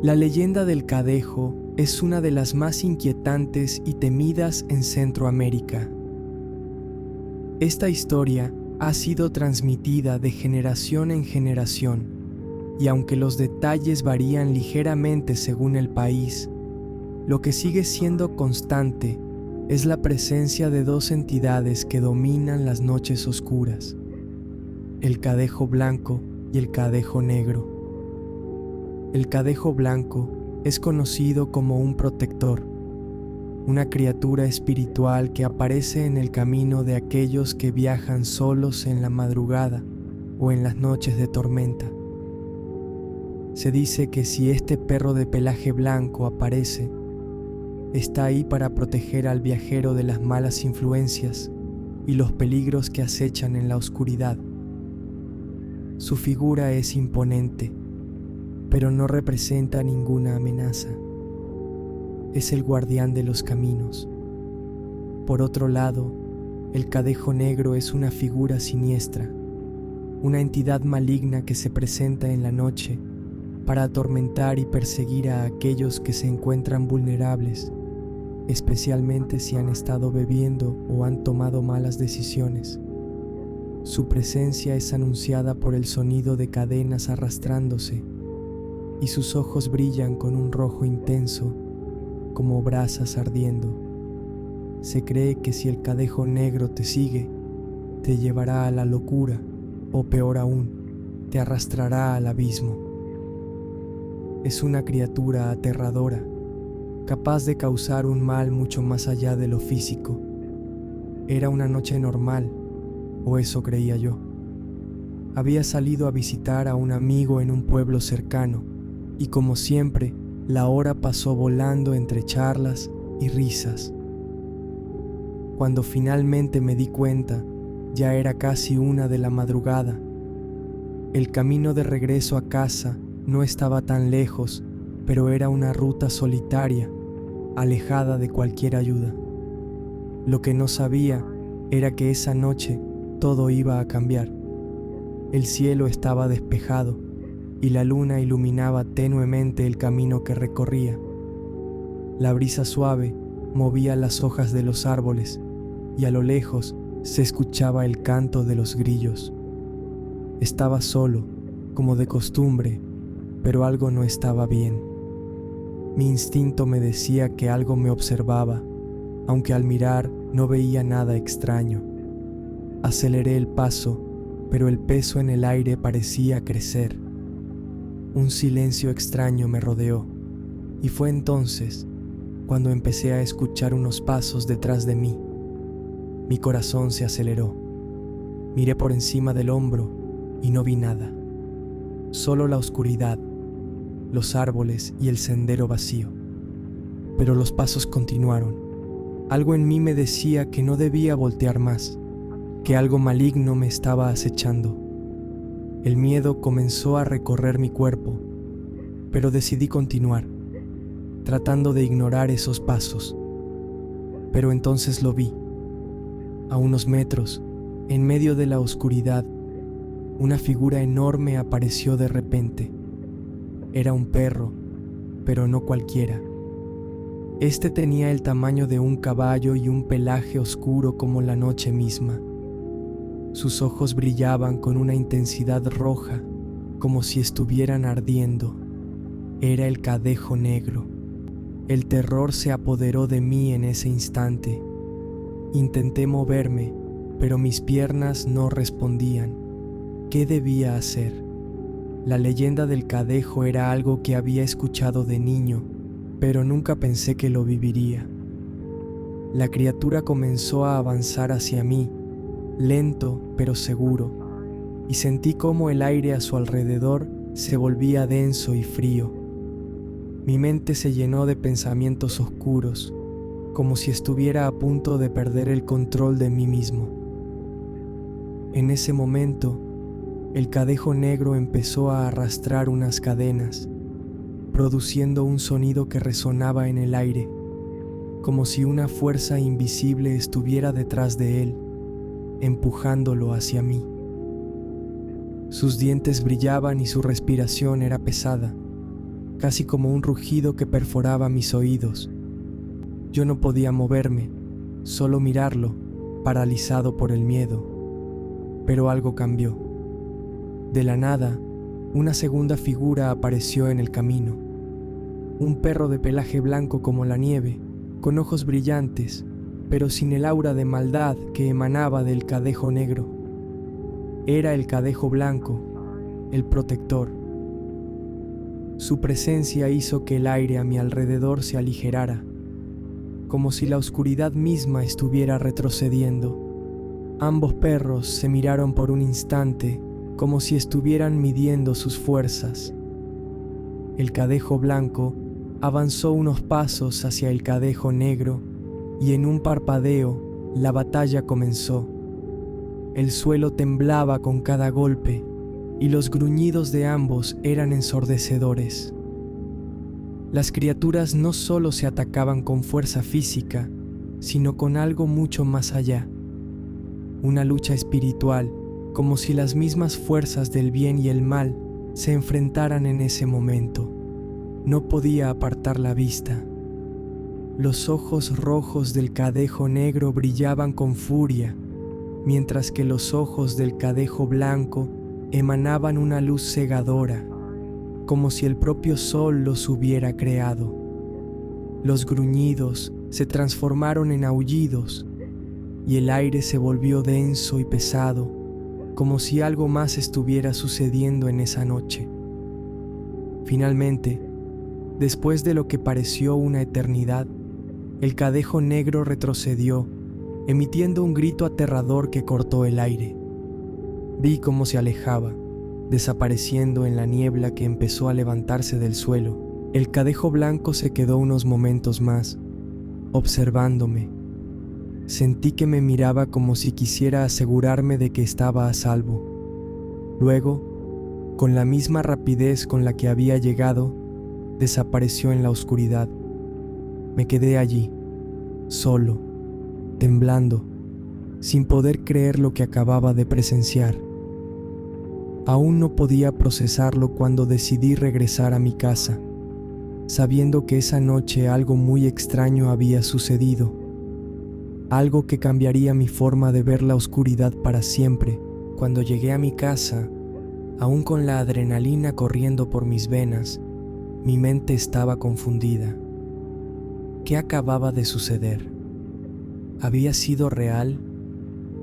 La leyenda del Cadejo es una de las más inquietantes y temidas en Centroamérica. Esta historia ha sido transmitida de generación en generación, y aunque los detalles varían ligeramente según el país, lo que sigue siendo constante es la presencia de dos entidades que dominan las noches oscuras: el Cadejo Blanco y el Cadejo Negro. El Cadejo Blanco es conocido como un protector, una criatura espiritual que aparece en el camino de aquellos que viajan solos en la madrugada o en las noches de tormenta. Se dice que si este perro de pelaje blanco aparece, está ahí para proteger al viajero de las malas influencias y los peligros que acechan en la oscuridad. Su figura es imponente, pero no representa ninguna amenaza. Es el guardián de los caminos. Por otro lado, el Cadejo Negro es una figura siniestra, una entidad maligna que se presenta en la noche para atormentar y perseguir a aquellos que se encuentran vulnerables, especialmente si han estado bebiendo o han tomado malas decisiones. Su presencia es anunciada por el sonido de cadenas arrastrándose, y sus ojos brillan con un rojo intenso, como brasas ardiendo. Se cree que si el Cadejo Negro te sigue, te llevará a la locura, o peor aún, te arrastrará al abismo. Es una criatura aterradora, capaz de causar un mal mucho más allá de lo físico. Era una noche normal, o eso creía yo. Había salido a visitar a un amigo en un pueblo cercano, y como siempre, la hora pasó volando entre charlas y risas. Cuando finalmente me di cuenta, ya era casi 1 de la madrugada. El camino de regreso a casa no estaba tan lejos, pero era una ruta solitaria, alejada de cualquier ayuda. Lo que no sabía era que esa noche todo iba a cambiar. El cielo estaba despejado y la luna iluminaba tenuemente el camino que recorría. La brisa suave movía las hojas de los árboles y a lo lejos se escuchaba el canto de los grillos. Estaba solo, como de costumbre, pero algo no estaba bien. Mi instinto me decía que algo me observaba, aunque al mirar no veía nada extraño. Aceleré el paso, pero el peso en el aire parecía crecer. Un silencio extraño me rodeó, y fue entonces cuando empecé a escuchar unos pasos detrás de mí. Mi corazón se aceleró. Miré por encima del hombro y no vi nada, solo la oscuridad, los árboles y el sendero vacío. Pero los pasos continuaron. Algo en mí me decía que no debía voltear más, que algo maligno me estaba acechando. El miedo comenzó a recorrer mi cuerpo, pero decidí continuar, tratando de ignorar esos pasos. Pero entonces lo vi. A unos metros, en medio de la oscuridad, una figura enorme apareció de repente. Era un perro, pero no cualquiera. Este tenía el tamaño de un caballo y un pelaje oscuro como la noche misma. Sus ojos brillaban con una intensidad roja, como si estuvieran ardiendo. Era el Cadejo Negro. El terror se apoderó de mí en ese instante. Intenté moverme, pero mis piernas no respondían. ¿Qué debía hacer? La leyenda del Cadejo era algo que había escuchado de niño, pero nunca pensé que lo viviría. La criatura comenzó a avanzar hacia mí, lento pero seguro, y sentí cómo el aire a su alrededor se volvía denso y frío. Mi mente se llenó de pensamientos oscuros, como si estuviera a punto de perder el control de mí mismo. En ese momento, el Cadejo Negro empezó a arrastrar unas cadenas, produciendo un sonido que resonaba en el aire, como si una fuerza invisible estuviera detrás de él, empujándolo hacia mí. Sus dientes brillaban y su respiración era pesada, casi como un rugido que perforaba mis oídos. Yo no podía moverme, solo mirarlo, paralizado por el miedo. Pero algo cambió. De la nada, una segunda figura apareció en el camino. Un perro de pelaje blanco como la nieve, con ojos brillantes, pero sin el aura de maldad que emanaba del cadejo negro. Era el cadejo blanco, el protector. Su presencia hizo que el aire a mi alrededor se aligerara, como si la oscuridad misma estuviera retrocediendo. Ambos perros se miraron por un instante, como si estuvieran midiendo sus fuerzas. El cadejo blanco avanzó unos pasos hacia el cadejo negro y en un parpadeo la batalla comenzó. El suelo temblaba con cada golpe y los gruñidos de ambos eran ensordecedores. Las criaturas no solo se atacaban con fuerza física, sino con algo mucho más allá. Una lucha espiritual, como si las mismas fuerzas del bien y el mal se enfrentaran en ese momento. No podía apartar la vista. Los ojos rojos del cadejo negro brillaban con furia, mientras que los ojos del cadejo blanco emanaban una luz cegadora, como si el propio sol los hubiera creado. Los gruñidos se transformaron en aullidos y el aire se volvió denso y pesado, como si algo más estuviera sucediendo en esa noche. Finalmente, después de lo que pareció una eternidad, el cadejo negro retrocedió, emitiendo un grito aterrador que cortó el aire. Vi cómo se alejaba, desapareciendo en la niebla que empezó a levantarse del suelo. El cadejo blanco se quedó unos momentos más, observándome. Sentí que me miraba como si quisiera asegurarme de que estaba a salvo. Luego, con la misma rapidez con la que había llegado, desapareció en la oscuridad. Me quedé allí, solo, temblando, sin poder creer lo que acababa de presenciar. Aún no podía procesarlo cuando decidí regresar a mi casa, sabiendo que esa noche algo muy extraño había sucedido, algo que cambiaría mi forma de ver la oscuridad para siempre. Cuando llegué a mi casa, aún con la adrenalina corriendo por mis venas, mi mente estaba confundida. ¿Qué acababa de suceder? ¿Había sido real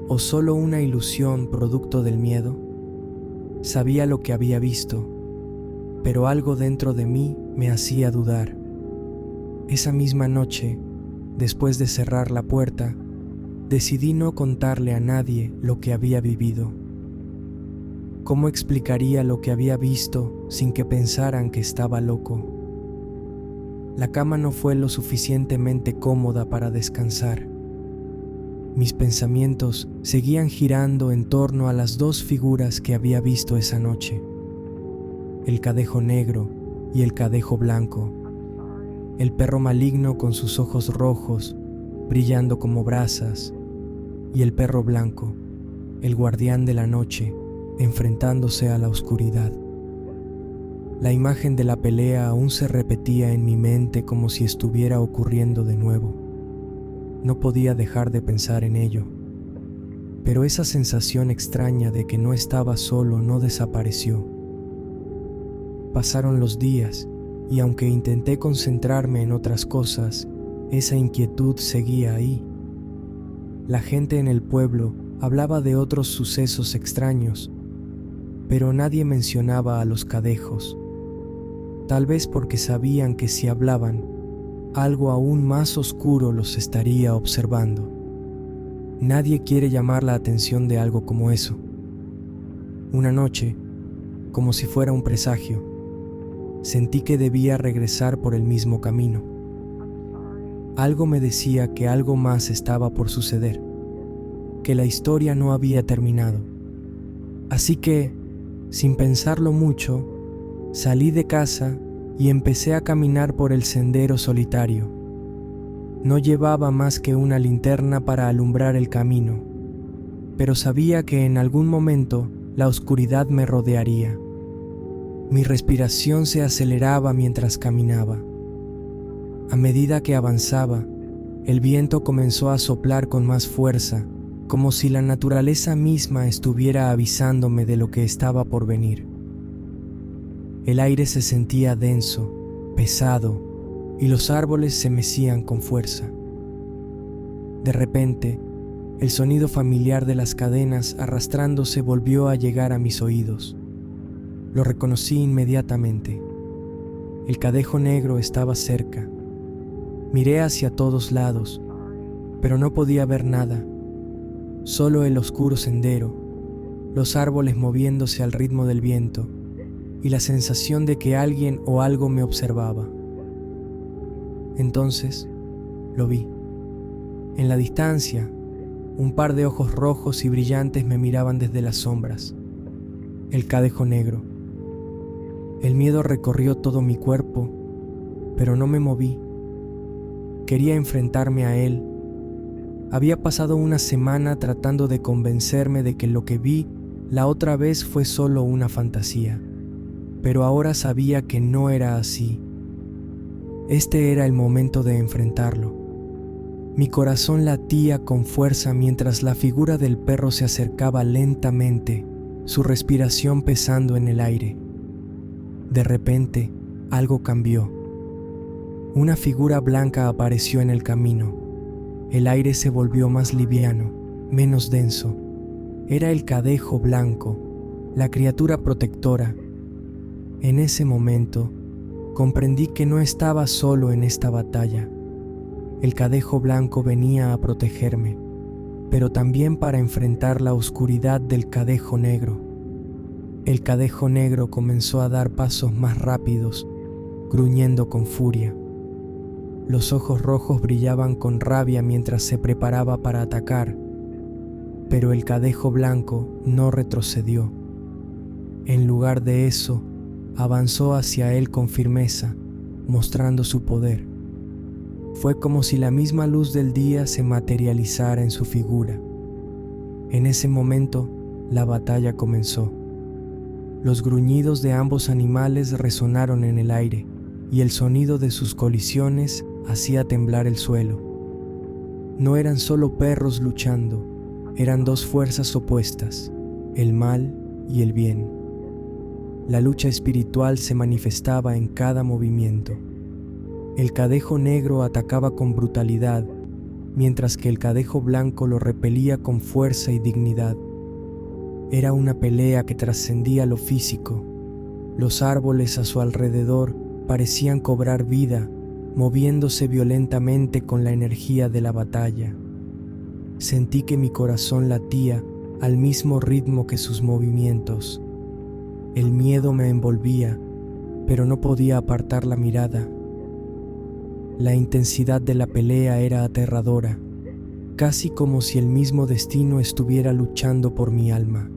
o solo una ilusión producto del miedo? Sabía lo que había visto, pero algo dentro de mí me hacía dudar. Esa misma noche, después de cerrar la puerta, decidí no contarle a nadie lo que había vivido. ¿Cómo explicaría lo que había visto sin que pensaran que estaba loco? La cama no fue lo suficientemente cómoda para descansar. Mis pensamientos seguían girando en torno a las dos figuras que había visto esa noche: el cadejo negro y el cadejo blanco, el perro maligno con sus ojos rojos brillando como brasas, y el perro blanco, el guardián de la noche, enfrentándose a la oscuridad. La imagen de la pelea aún se repetía en mi mente como si estuviera ocurriendo de nuevo. No podía dejar de pensar en ello, pero esa sensación extraña de que no estaba solo no desapareció. Pasaron los días y aunque intenté concentrarme en otras cosas, esa inquietud seguía ahí. La gente en el pueblo hablaba de otros sucesos extraños, pero nadie mencionaba a los cadejos, tal vez porque sabían que si hablaban, algo aún más oscuro los estaría observando. Nadie quiere llamar la atención de algo como eso. Una noche, como si fuera un presagio, sentí que debía regresar por el mismo camino. Algo me decía que algo más estaba por suceder, que la historia no había terminado. Así que, sin pensarlo mucho, salí de casa y empecé a caminar por el sendero solitario. No llevaba más que una linterna para alumbrar el camino, pero sabía que en algún momento la oscuridad me rodearía. Mi respiración se aceleraba mientras caminaba. A medida que avanzaba, el viento comenzó a soplar con más fuerza, como si la naturaleza misma estuviera avisándome de lo que estaba por venir. El aire se sentía denso, pesado, y los árboles se mecían con fuerza. De repente, el sonido familiar de las cadenas arrastrándose volvió a llegar a mis oídos. Lo reconocí inmediatamente. El Cadejo Negro estaba cerca. Miré hacia todos lados, pero no podía ver nada. Solo el oscuro sendero, los árboles moviéndose al ritmo del viento y la sensación de que alguien o algo me observaba. Entonces, lo vi. En la distancia, un par de ojos rojos y brillantes me miraban desde las sombras. El Cadejo Negro. El miedo recorrió todo mi cuerpo, pero no me moví. Quería enfrentarme a él. Había pasado una semana tratando de convencerme de que lo que vi la otra vez fue solo una fantasía, pero ahora sabía que no era así. Este era el momento de enfrentarlo. Mi corazón latía con fuerza mientras la figura del perro se acercaba lentamente, su respiración pesando en el aire. De repente, algo cambió. Una figura blanca apareció en el camino. El aire se volvió más liviano, menos denso. Era el Cadejo Blanco, la criatura protectora. En ese momento, comprendí que no estaba solo en esta batalla. El Cadejo Blanco venía a protegerme, pero también para enfrentar la oscuridad del Cadejo Negro. El Cadejo Negro comenzó a dar pasos más rápidos, gruñendo con furia. Los ojos rojos brillaban con rabia mientras se preparaba para atacar, pero el Cadejo Blanco no retrocedió. En lugar de eso, avanzó hacia él con firmeza, mostrando su poder. Fue como si la misma luz del día se materializara en su figura. En ese momento, la batalla comenzó. Los gruñidos de ambos animales resonaron en el aire, y el sonido de sus colisiones hacía temblar el suelo. No eran solo perros luchando, eran dos fuerzas opuestas, el mal y el bien. La lucha espiritual se manifestaba en cada movimiento. El Cadejo Negro atacaba con brutalidad, mientras que el Cadejo Blanco lo repelía con fuerza y dignidad. Era una pelea que trascendía lo físico. Los árboles a su alrededor parecían cobrar vida, moviéndose violentamente con la energía de la batalla. Sentí que mi corazón latía al mismo ritmo que sus movimientos. El miedo me envolvía, pero no podía apartar la mirada. La intensidad de la pelea era aterradora, casi como si el mismo destino estuviera luchando por mi alma.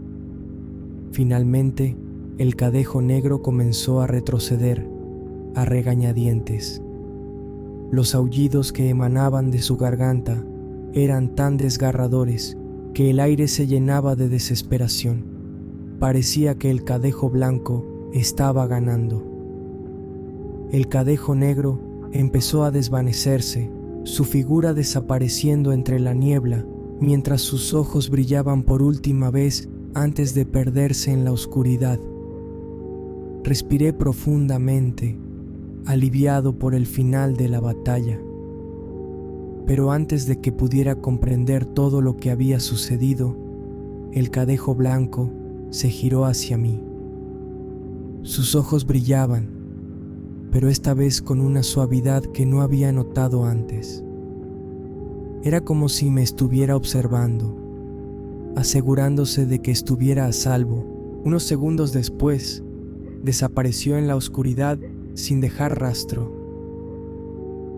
Finalmente, el Cadejo Negro comenzó a retroceder, a regañadientes. Los aullidos que emanaban de su garganta eran tan desgarradores que el aire se llenaba de desesperación. Parecía que el Cadejo Blanco estaba ganando. El Cadejo Negro empezó a desvanecerse, su figura desapareciendo entre la niebla, mientras sus ojos brillaban por última vez antes de perderse en la oscuridad. Respiré profundamente, aliviado por el final de la batalla. Pero antes de que pudiera comprender todo lo que había sucedido, el Cadejo Blanco se giró hacia mí. Sus ojos brillaban, pero esta vez con una suavidad que no había notado antes. Era como si me estuviera observando, asegurándose de que estuviera a salvo. Unos segundos después, desapareció en la oscuridad sin dejar rastro.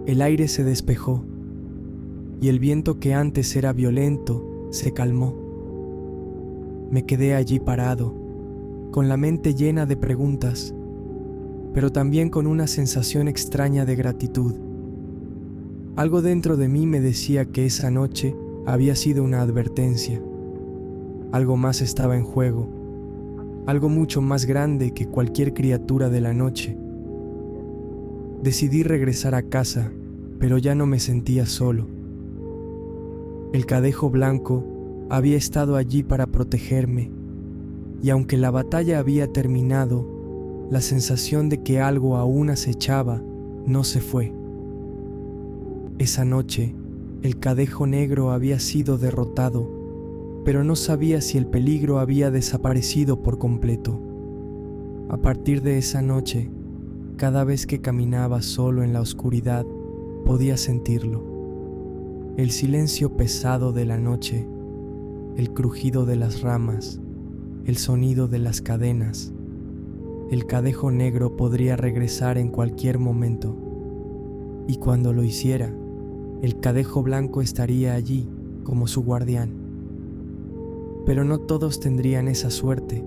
El aire se despejó, y el viento que antes era violento se calmó. Me quedé allí parado, con la mente llena de preguntas, pero también con una sensación extraña de gratitud. Algo dentro de mí me decía que esa noche había sido una advertencia. Algo más estaba en juego. algo mucho más grande que cualquier criatura de la noche. Decidí regresar a casa, pero ya no me sentía solo. El Cadejo Blanco había estado allí para protegerme, y aunque la batalla había terminado, la sensación de que algo aún acechaba no se fue. Esa noche, el Cadejo Negro había sido derrotado, pero no sabía si el peligro había desaparecido por completo. A partir de esa noche, cada vez que caminaba solo en la oscuridad, podía sentirlo. El silencio pesado de la noche, el crujido de las ramas, el sonido de las cadenas. El Cadejo Negro podría regresar en cualquier momento, y cuando lo hiciera, el Cadejo Blanco estaría allí como su guardián. Pero no todos tendrían esa suerte.